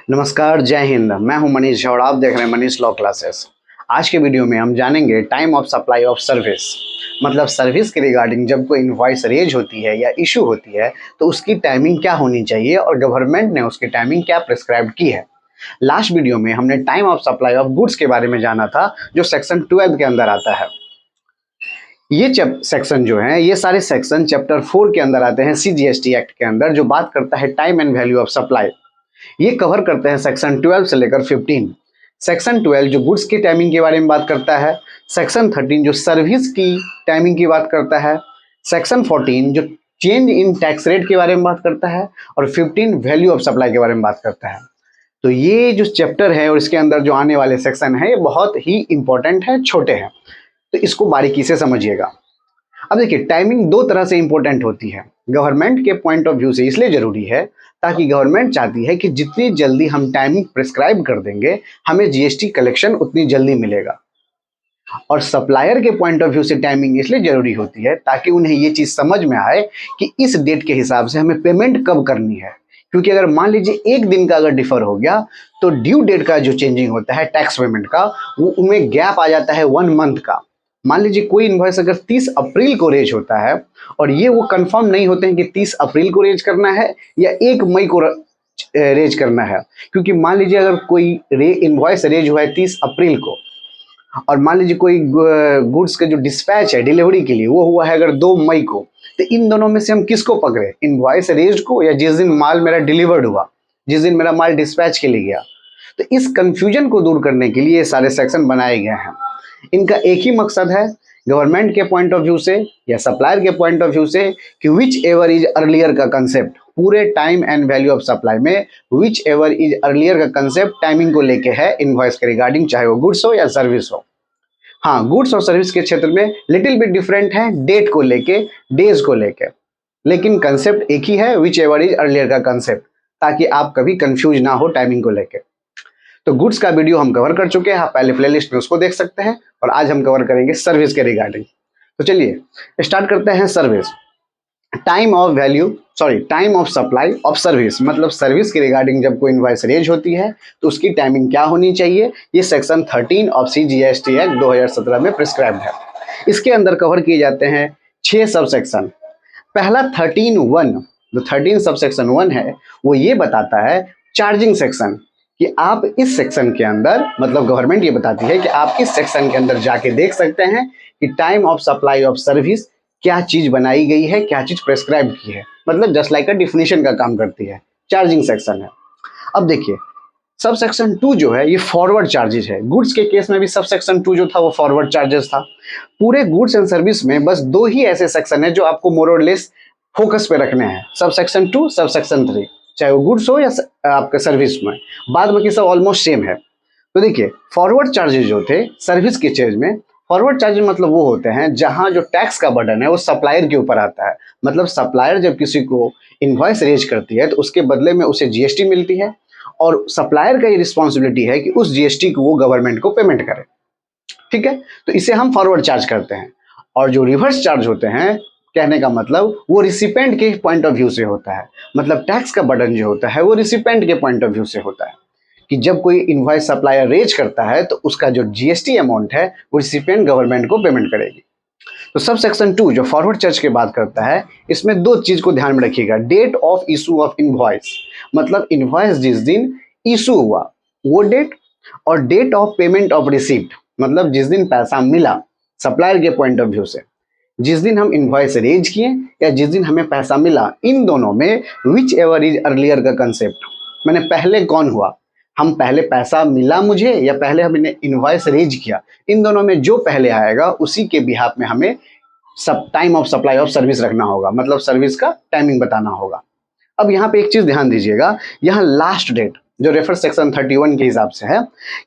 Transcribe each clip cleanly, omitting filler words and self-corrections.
नमस्कार, जय हिंद। मैं हूं मनीष झा और आप देख रहे हैं मनीष लॉ क्लासेस। आज के वीडियो में हम जानेंगे time of supply of service. मतलब सर्विस के रिगार्डिंग जब कोई इनवॉइस रेज होती है या इशू होती है तो उसकी टाइमिंग क्या होनी चाहिए और गवर्नमेंट ने उसकी टाइमिंग क्या प्रिस्क्राइब की है। लास्ट वीडियो में हमने time of supply of goods के बारे में जाना था, जो सेक्शन 12 के अंदर आता है। ये सेक्शन जो है, ये सारे सेक्शन चैप्टर 4 के अंदर आते हैं, CGST एक्ट के अंदर, जो बात करता है time and value of supply. ये कवर करते हैं सेक्शन 12 से लेकर 15। सेक्शन 12 जो गुड्स की टाइमिंग के बारे में बात करता है, सेक्शन 13 जो सर्विस की टाइमिंग की बात करता है, सेक्शन 14 जो चेंज इन टैक्स रेट के बारे में बात करता है, और 15 वैल्यू ऑफ सप्लाई के बारे में बात करता है। तो ये जो चैप्टर है और इसके अंदर जो आने वाले सेक्शन है, ये बहुत ही इंपॉर्टेंट है, छोटे हैं, तो इसको बारीकी से समझिएगा। अब देखिए, टाइमिंग दो तरह से इंपॉर्टेंट होती है। गवर्नमेंट के पॉइंट ऑफ व्यू से इसलिए जरूरी है ताकि गवर्नमेंट चाहती है कि जितनी जल्दी हम टाइमिंग प्रिस्क्राइब कर देंगे, हमें जीएसटी कलेक्शन उतनी जल्दी मिलेगा। और सप्लायर के पॉइंट ऑफ व्यू से टाइमिंग इसलिए जरूरी होती है ताकि उन्हें ये चीज समझ में आए कि इस डेट के हिसाब से हमें पेमेंट कब करनी है। क्योंकि अगर मान लीजिए एक दिन का अगर डिफर हो गया तो ड्यू डेट का जो चेंजिंग होता है टैक्स पेमेंट का, वो उनमें गैप आ जाता है 1 मंथ का। मान लीजिए कोई इनवॉइस अगर 30 अप्रैल को रेज होता है और ये वो कंफर्म नहीं होते हैं कि 30 अप्रैल को रेज करना है या 1 मई को रेज करना है। क्योंकि मान लीजिए अगर कोई इनवॉइस रेज हुआ है 30 अप्रैल को और मान लीजिए कोई गुड्स का जो डिस्पैच है डिलीवरी के लिए वो हुआ है अगर 2 मई को, तो इन दोनों में से हम किसको पकड़े, इनवॉइस रेज को या जिस दिन माल मेरा डिलीवर्ड हुआ, जिस दिन मेरा माल डिस्पैच के लिए गया। तो इस कंफ्यूजन को दूर करने के लिए ये सारे सेक्शन बनाए गए हैं। इनका एक ही मकसद है, गवर्नमेंट के पॉइंट ऑफ व्यू से या सप्लायर के पॉइंट ऑफ व्यू से, कि विच एवर इज अर्लियर का कंसेप्ट पूरे time and value of supply में, विच एवर इज अर्लियर का कंसेप्ट टाइमिंग को लेके है इनवॉइस के रिगार्डिंग, चाहे वो गुड्स हो या सर्विस हो। हाँ, गुड्स और सर्विस के क्षेत्र में लिटिल बिट डिफरेंट है डेट को लेके, डेज को लेके, लेकिन कंसेप्ट एक ही है, विच एवर इज अर्लियर का कंसेप्ट, ताकि आप कभी कंफ्यूज ना हो टाइमिंग को लेके। तो गुड्स का वीडियो हम कवर कर चुके हैं, आप पहले प्लेलिस्ट में उसको देख सकते हैं, और आज हम कवर करेंगे सर्विस के रिगार्डिंग। तो चलिए स्टार्ट करते हैं। Service, time of supply of service, मतलब सर्विस के रिगार्डिंग जब कोई इनवॉइस रेज होती है तो उसकी टाइमिंग क्या होनी चाहिए, ये सेक्शन 13 ऑफ CGST एक्ट 2017 में प्रिस्क्राइब्ड है। इसके अंदर कवर किए जाते हैं 6 सब सेक्शन। पहला 13(1), जो 13 सब सेक्शन 1 है, वो ये बताता है चार्जिंग सेक्शन, कि आप इस सेक्शन के अंदर, मतलब गवर्नमेंट ये बताती है कि आप इस सेक्शन के अंदर जाके देख सकते हैं कि time of supply of service क्या चीज बनाई गई है, क्या चीज प्रेस्क्राइब की है, मतलब जस्ट लाइक अ डिफिनेशन का काम करती है। चार्जिंग सेक्शन है। अब देखिए, सब सेक्शन 2 जो है ये फॉरवर्ड चार्जेस है। गुड्स के केस में भी सब सेक्शन 2 जो था वो फॉरवर्ड चार्जेस था। पूरे गुड्स एंड सर्विस में बस 2 ही ऐसे सेक्शन है जो आपको मोर और लेस फोकस पे रखने हैं, सब सेक्शन 2, सब सेक्शन 3, चाहे वो गुड्स हो या आपके सर्विस में। बाद में की सब ऑलमोस्ट सेम है। तो देखिए, फॉरवर्ड चार्जेस जो थे सर्विस के चीज में, फॉरवर्ड चार्जेस मतलब वो होते हैं जहां जो टैक्स का बर्डन है वो सप्लायर के ऊपर आता है। मतलब सप्लायर जब किसी को इनवॉइस रेज करती है तो उसके बदले में उसे जीएसटी मिलती है, और सप्लायर का ये रिस्पॉन्सिबिलिटी है कि उस जीएसटी को वो गवर्नमेंट को पेमेंट करे। ठीक है, तो इसे हम फॉरवर्ड चार्ज करते हैं। और जो रिवर्स चार्ज होते हैं, कहने का मतलब वो रिसिपेंट के पॉइंट ऑफ व्यू से होता है। मतलब टैक्स का बर्डन जो होता है वो रिसिपेंट के पॉइंट ऑफ व्यू से होता है, कि जब कोई इनवॉइस सप्लायर रेज करता है तो उसका जो जीएसटी अमाउंट है वो रिसिपेंट गवर्नमेंट को पेमेंट करेगी। तो सब सेक्शन 2 जो फॉरवर्ड चार्ज की बात करता है, इसमें 2 चीज को ध्यान में रखिएगा। Date of issue of invoice, मतलब इनवॉइस जिस दिन इशू हुआ वो डेट, और date of payment of receipt, मतलब जिस दिन पैसा मिला सप्लायर के पॉइंट ऑफ व्यू से, जिस दिन हम इनवॉइस रेज किए या जिस दिन हमें पैसा मिला, इन दोनों में विच एवर इज अर्लियर का कंसेप्ट, मैंने पहले कौन हुआ, हम पहले पैसा मिला मुझे या पहले हमने इनवॉइस रेज किया, इन दोनों में जो पहले आएगा उसी के बिहाफ में हमें सब time of supply of service रखना होगा, मतलब सर्विस का टाइमिंग बताना होगा। अब यहाँ पे एक चीज ध्यान दीजिएगा, यहाँ लास्ट डेट जो रेफर सेक्शन 31 के हिसाब से है,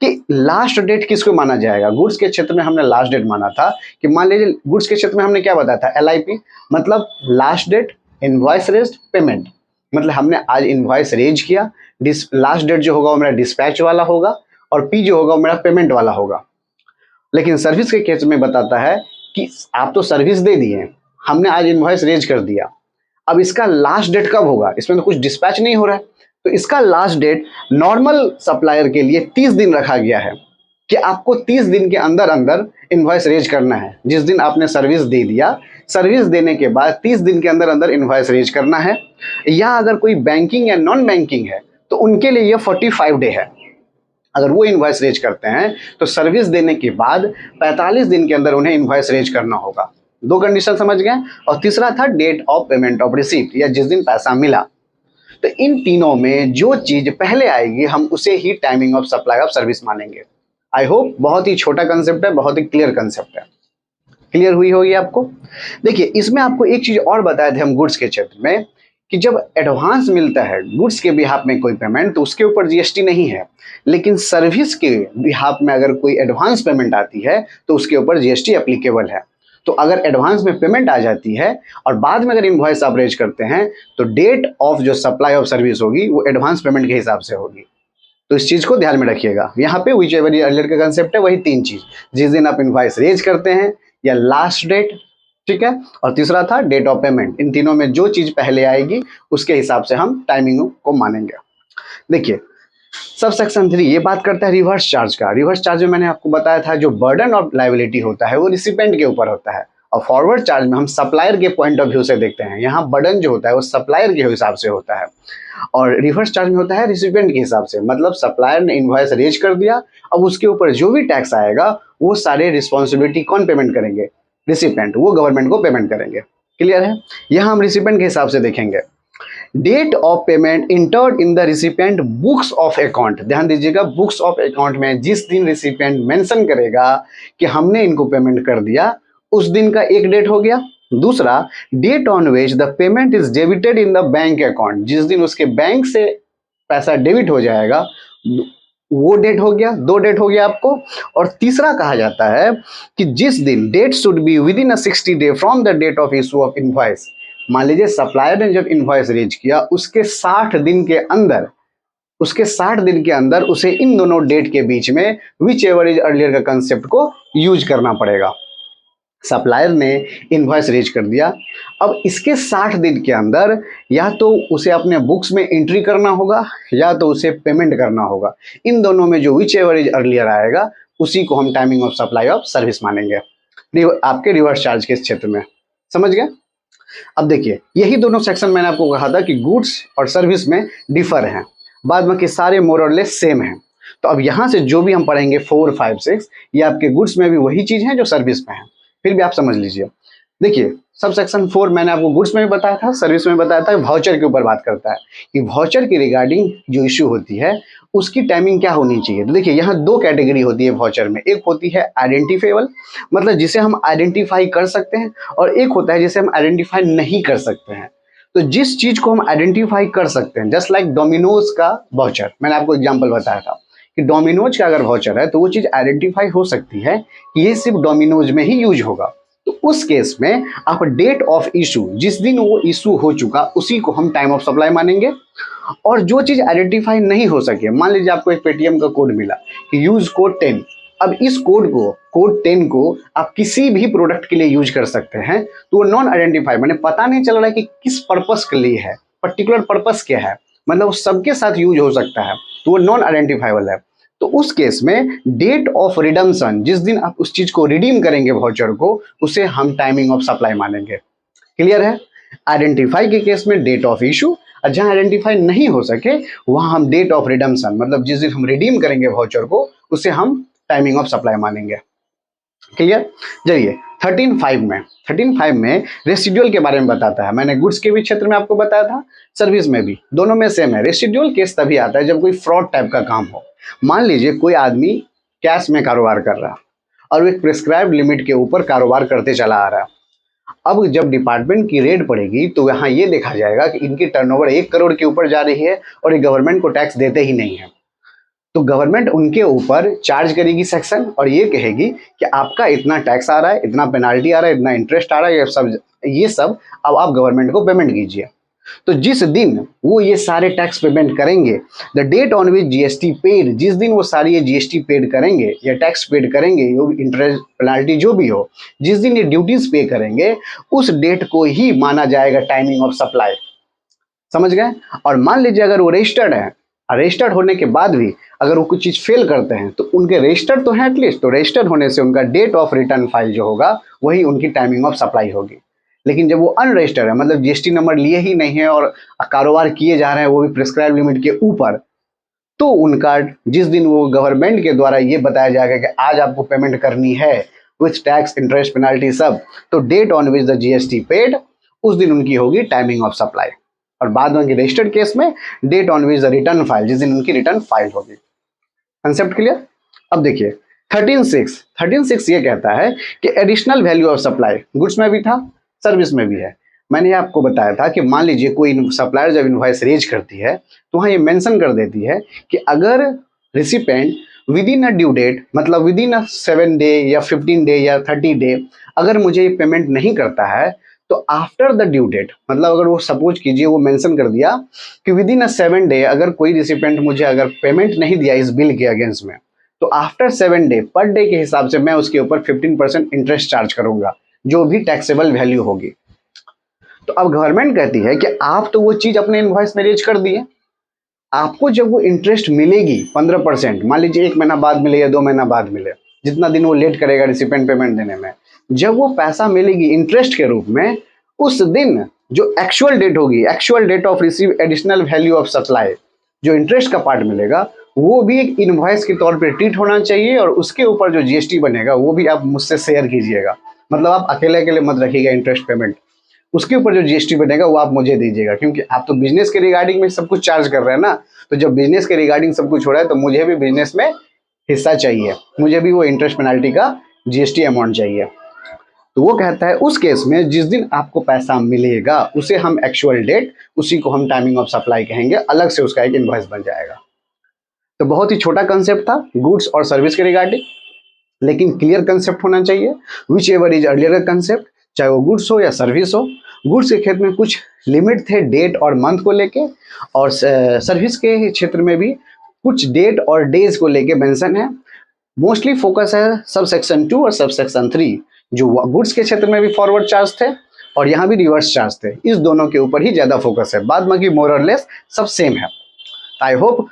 कि लास्ट डेट किसको माना जाएगा। गुड्स के क्षेत्र में हमने लास्ट डेट माना था, कि मान लीजिए गुड्स के क्षेत्र में हमने क्या बताया था, LIP, मतलब last date invoice raise payment, मतलब हमने आज इनवॉइस रेज किया, लास्ट डेट जो होगा वो मेरा डिस्पैच वाला होगा, और P जो होगा वो मेरा पेमेंट वाला होगा। लेकिन सर्विस के केस में बताता है कि आप तो सर्विस दे दिए, हमने आज इनवॉइस रेज कर दिया, अब इसका लास्ट डेट कब होगा, इसमें तो कुछ डिस्पैच नहीं हो रहा है, तो इसका लास्ट डेट नॉर्मल सप्लायर के लिए 30 दिन रखा गया है कि आपको 30 दिन के अंदर अंदर इनवॉइस रेज करना है। जिस दिन आपने सर्विस दे दिया, सर्विस देने के बाद 30 दिन के अंदर अंदर इनवॉइस रेज करना है। या अगर कोई बैंकिंग या नॉन बैंकिंग है तो उनके लिए ये 45 डे है। अगर वो इनवॉइस रेज करते हैं तो सर्विस देने के बाद 45 दिन के अंदर उन्हें इनवॉइस रेज करना होगा। दो कंडीशन समझ गए। और तीसरा था date of payment of receipt, या जिस दिन पैसा मिला। तो इन तीनों में जो चीज पहले आएगी हम उसे ही timing of supply of service मानेंगे। आई होप बहुत ही छोटा कंसेप्ट है, बहुत ही क्लियर कंसेप्ट है। क्लियर हुई होगी आपको। देखिए इसमें आपको एक चीज और बताए थे हम गुड्स के क्षेत्र में कि जब एडवांस मिलता है गुड्स के बिहाफ में कोई पेमेंट तो उसके ऊपर जीएसटी नहीं है, लेकिन सर्विस के बिहाफ में अगर कोई एडवांस पेमेंट आती है तो उसके ऊपर जीएसटी एप्लीकेबल है। तो अगर एडवांस में पेमेंट आ जाती है और बाद में अगर इनवॉइस आप रेज करते हैं तो डेट ऑफ जो सप्लाई ऑफ सर्विस होगी वो एडवांस पेमेंट के हिसाब से होगी। तो इस चीज को ध्यान में रखिएगा। यहाँ पे विच एवर अर्लियर का कंसेप्ट है वही तीन चीज, जिस दिन आप इनवॉइस रेज करते हैं या लास्ट डेट, ठीक है, और तीसरा था डेट ऑफ पेमेंट। इन तीनों में जो चीज पहले आएगी उसके हिसाब से हम टाइमिंग को मानेंगे। देखिए सब सेक्शन 3 ये बात करता है रिवर्स चार्ज का। रिवर्स चार्ज में मैंने आपको बताया था जो बर्डन ऑफ लायबिलिटी होता है वो रिसिपेंट के ऊपर होता है, और फॉरवर्ड चार्ज में हम सप्लायर के पॉइंट ऑफ व्यू से देखते हैं। यहाँ बर्डन जो होता है वो सप्लायर के हिसाब से होता है, और रिवर्स चार्ज में होता है रिसिपेंट के हिसाब से। मतलब सप्लायर ने इनवॉइस रेज कर दिया, अब उसके ऊपर जो भी टैक्स आएगा वो सारे रिस्पॉन्सिबिलिटी कौन पेमेंट करेंगे? रिसिपेंट, वो गवर्नमेंट को पेमेंट करेंगे। क्लियर है। यहाँ हम रिसिपेंट के हिसाब से देखेंगे। Date of payment entered in the recipient books of account. ध्यान दीजिएगा, बुक्स ऑफ अकाउंट में जिस दिन रिसिपेंट मेंशन करेगा कि हमने इनको पेमेंट कर दिया उस दिन का एक डेट हो गया। दूसरा, date on which the payment is debited in the bank account, जिस दिन उसके बैंक से पैसा डेबिट हो जाएगा वो डेट हो गया। दो डेट हो गया आपको। और तीसरा कहा जाता है कि जिस दिन date should be within 60 day from the date of issue of invoice. मान लीजिए सप्लायर ने जब इनवॉइस रेज किया उसके 60 दिन के अंदर उसे इन दोनों डेट के बीच में विच एवर इज अर्लियर का कंसेप्ट को यूज करना पड़ेगा। सप्लायर ने इनवॉइस रेज कर दिया, अब इसके 60 दिन के अंदर या तो उसे अपने बुक्स में एंट्री करना होगा या तो उसे पेमेंट करना होगा। इन दोनों में जो विच एवर इज अर्लियर आएगा उसी को हम timing of supply of service मानेंगे आपके रिवर्स चार्ज के क्षेत्र में। समझ गए। अब देखिए यही दोनों सेक्शन मैंने आपको कहा था कि गुड्स और सर्विस में डिफर हैं, बाद बाकी सारे मोर और लेस सेम हैं। तो अब यहाँ से जो भी हम पढ़ेंगे 4, 5, 6 ये आपके गुड्स में भी वही चीज है जो सर्विस में है। फिर भी आप समझ लीजिए। देखिए सब सेक्शन 4 मैंने आपको गुड्स में भी बताया था, सर्विस में बताया था, वाउचर के ऊपर बात करता है कि वाउचर की रिगार्डिंग जो इश्यू होती है उसकी टाइमिंग क्या होनी चाहिए। तो देखिए यहाँ दो कैटेगरी होती है वाउचर में। एक होती है आइडेंटिफाइबल, मतलब जिसे हम आइडेंटिफाई कर सकते हैं, और एक होता है जिसे हम आइडेंटिफाई नहीं कर सकते हैं। तो जिस चीज को हम आइडेंटिफाई कर सकते हैं, जस्ट लाइक डोमिनोज का वाउचर, मैंने आपको एग्जाम्पल बताया था कि डोमिनोज का अगर वाउचर है तो वो चीज आइडेंटिफाई हो सकती है कि ये सिर्फ डोमिनोज में ही यूज होगा। तो उस केस में आप डेट ऑफ इशू, जिस दिन वो इशू हो चुका उसी को हम टाइम ऑफ सप्लाई मानेंगे। और जो चीज आइडेंटिफाई नहीं हो सके, मान लीजिए आपको एक पेटीएम का कोड मिला कि यूज कोड 10, अब इस कोड 10 को आप किसी भी प्रोडक्ट के लिए यूज कर सकते हैं, तो वो नॉन आइडेंटिफाई, मैंने पता नहीं चल रहा है कि किस पर्पस के लिए है, पर्टिकुलर पर्पस क्या है, मतलब सबके साथ यूज हो सकता है, तो वो नॉन आइडेंटिफाइबल है। तो उस केस में डेट ऑफ रिडम्पशन, जिस दिन आप उस चीज को रिडीम करेंगे वाउचर को, उसे हम टाइमिंग ऑफ सप्लाई मानेंगे। क्लियर है। आइडेंटिफाई के केस में डेट ऑफ इशू, और जहां आइडेंटिफाई नहीं हो सके वहां हम डेट ऑफ रिडम्पशन, मतलब जिस दिन हम रिडीम करेंगे वाउचर को उसे हम टाइमिंग ऑफ सप्लाई मानेंगे। क्लियर। चलिए 13.5 में रेसिडुअल के बारे में बताता है। मैंने गुड्स के भी क्षेत्र में आपको बताया था, सर्विस में भी, दोनों में सेम है। रेसिडुअल केस तभी आता है जब कोई फ्रॉड टाइप का काम हो। मान लीजिए कोई आदमी कैश में कारोबार कर रहा है और वो एक प्रिस्क्राइब्ड लिमिट के ऊपर कारोबार करते चला आ रहा है। अब जब डिपार्टमेंट की रेड पड़ेगी तो यहाँ ये देखा जाएगा कि इनकी टर्नओवर 1 करोड़ के ऊपर जा रही है और ये गवर्नमेंट को टैक्स देते ही नहीं है। तो गवर्नमेंट उनके ऊपर चार्ज करेगी सेक्शन और ये कहेगी कि आपका इतना टैक्स आ रहा है, इतना पेनाल्टी आ रहा है, इतना इंटरेस्ट आ रहा है, ये सब अब आप गवर्नमेंट को पेमेंट कीजिए। तो जिस दिन वो ये सारे टैक्स पेमेंट करेंगे, the date on which GST paid, जिस दिन वो सारी ये जीएसटी पेड करेंगे या टैक्स पेड करेंगे, जो भी इंटरेस्ट पेनाल्टी जो भी हो, जिस दिन ये ड्यूटीज पे करेंगे उस डेट को ही माना जाएगा टाइमिंग ऑफ सप्लाई। समझ गए। और मान लीजिए अगर वो रजिस्टर्ड है, रजिस्टर्ड होने के बाद भी अगर वो कुछ चीज़ फेल करते हैं तो उनके रजिस्टर्ड तो है एटलीस्ट, तो रजिस्टर्ड होने से उनका डेट ऑफ रिटर्न फाइल जो होगा वही उनकी टाइमिंग ऑफ सप्लाई होगी। लेकिन जब वो अनरजिस्टर्ड है, मतलब जीएसटी नंबर लिए ही नहीं है और कारोबार किए जा रहे हैं वो भी प्रिस्क्राइब लिमिट के ऊपर, तो उनका जिस दिन वो गवर्नमेंट के द्वारा ये बताया जाएगा कि आज आपको पेमेंट करनी है विथ टैक्स इंटरेस्ट पेनाल्टी सब, तो date on which the GST paid, उस दिन उनकी होगी टाइमिंग ऑफ सप्लाई। और बाद में उनकी रजिस्टर्ड केस में date on which the return file, जिस दिन उनकी रिटर्न फाइल होगी। Concept clear. अब देखिए 13(6) ये कहता है कि additional value of supply, goods में भी था सर्विस में भी है। मैंने आपको बताया था कि मान लीजिए कोई सप्लायर जब इनवॉइस रेज करती है तो वहाँ ये मेंशन कर देती है कि अगर recipient within a due date, मतलब विद इन अ 7 डे या 15 डे या 30 डे अगर मुझे ये पेमेंट नहीं करता है, तो आफ्टर द ड्यू डेट, मतलब अगर वो सपोज कीजिए वो मेंशन कर दिया कि विद इन अ 7 डे अगर कोई रिसिपेंट मुझे अगर पेमेंट नहीं दिया इस बिल के अगेंस्ट में, तो आफ्टर 7 डे पर डे के हिसाब से मैं उसके ऊपर 15% इंटरेस्ट चार्ज करूंगा, जो भी टैक्सेबल वैल्यू होगी। तो अब गवर्नमेंट कहती है कि आप तो वो चीज अपने इनवॉइस में रेज कर दिए, आपको जब वो इंटरेस्ट मिलेगी 15%, मान लीजिए 1 महीना बाद मिले या 2 महीना बाद मिले, जितना दिन वो लेट करेगा रिसिपेंट पेमेंट देने में, जब वो पैसा मिलेगी इंटरेस्ट के रूप में, उस दिन जो एक्चुअल डेट होगी, actual date of receive additional value of supply, जो इंटरेस्ट का पार्ट मिलेगा वो भी एक इनवॉइस के तौर पे ट्रीट होना चाहिए, और उसके ऊपर जो जीएसटी बनेगा वो भी आप मुझसे शेयर कीजिएगा। मतलब आप अकेले अकेले मत रखिएगा इंटरेस्ट पेमेंट, उसके ऊपर जो जीएसटी बनेगा वो आप मुझे दीजिएगा, क्योंकि आप तो बिजनेस के रिगार्डिंग में सब कुछ चार्ज कर रहे हैं ना। तो जब बिजनेस के रिगार्डिंग सब कुछ हो रहा है तो मुझे भी बिजनेस में हिस्सा चाहिए, मुझे भी वो इंटरेस्ट पेनाल्टी का जीएसटी अमाउंट चाहिए। तो वो कहता है उस केस में जिस दिन आपको पैसा मिलेगा उसे हम एक्चुअल डेट, उसी को हम टाइमिंग ऑफ सप्लाई कहेंगे, अलग से उसका एक इनवॉइस बन जाएगा। तो बहुत ही छोटा कंसेप्ट था गुड्स और सर्विस के रिगार्डिंग, लेकिन क्लियर कंसेप्ट होना चाहिए। Which ever is earlier concept, चाहे वो गुड्स हो या सर्विस हो। गुड्स के क्षेत्र में कुछ लिमिट थे डेट और मंथ को लेके, और सर्विस के क्षेत्र में भी कुछ डेट और डेज को लेके मेंशन है। मोस्टली फोकस है सब सेक्शन 2 और सब सेक्शन 3, जो गुड्स के क्षेत्र में भी फॉरवर्ड चार्ज थे और यहाँ भी रिवर्स चार्ज थे, इस दोनों के ऊपर ही ज़्यादा फोकस है, बाद बाकी मोर और लेस सब सेम है। I hope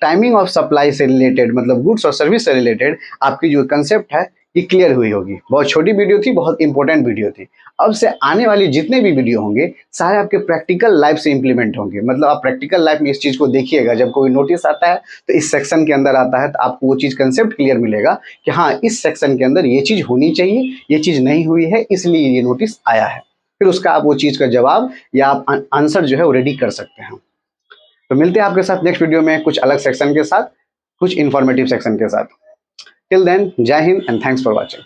timing of supply से रिलेटेड, मतलब गुड्स और सर्विस से रिलेटेड आपकी जो कंसेप्ट है ये क्लियर हुई होगी। बहुत छोटी वीडियो थी, बहुत इंपॉर्टेंट वीडियो थी। अब से आने वाली जितने भी वीडियो होंगे सारे आपके प्रैक्टिकल लाइफ से इंप्लीमेंट होंगे, मतलब आप प्रैक्टिकल लाइफ में इस चीज़ को देखिएगा। जब कोई नोटिस आता है तो इस सेक्शन के अंदर आता है तो आपको वो चीज़ कंसेप्ट क्लियर मिलेगा कि हाँ इस सेक्शन के अंदर ये चीज़ होनी चाहिए, ये चीज़ नहीं हुई है इसलिए ये नोटिस आया है। फिर उसका आप वो चीज़ का जवाब या आप आंसर जो है वो रेडी कर सकते हैं। तो मिलते हैं आपके साथ नेक्स्ट वीडियो में कुछ अलग सेक्शन के साथ, कुछ इन्फॉर्मेटिव सेक्शन के साथ। टिल देन, जय Hind and thanks for watching.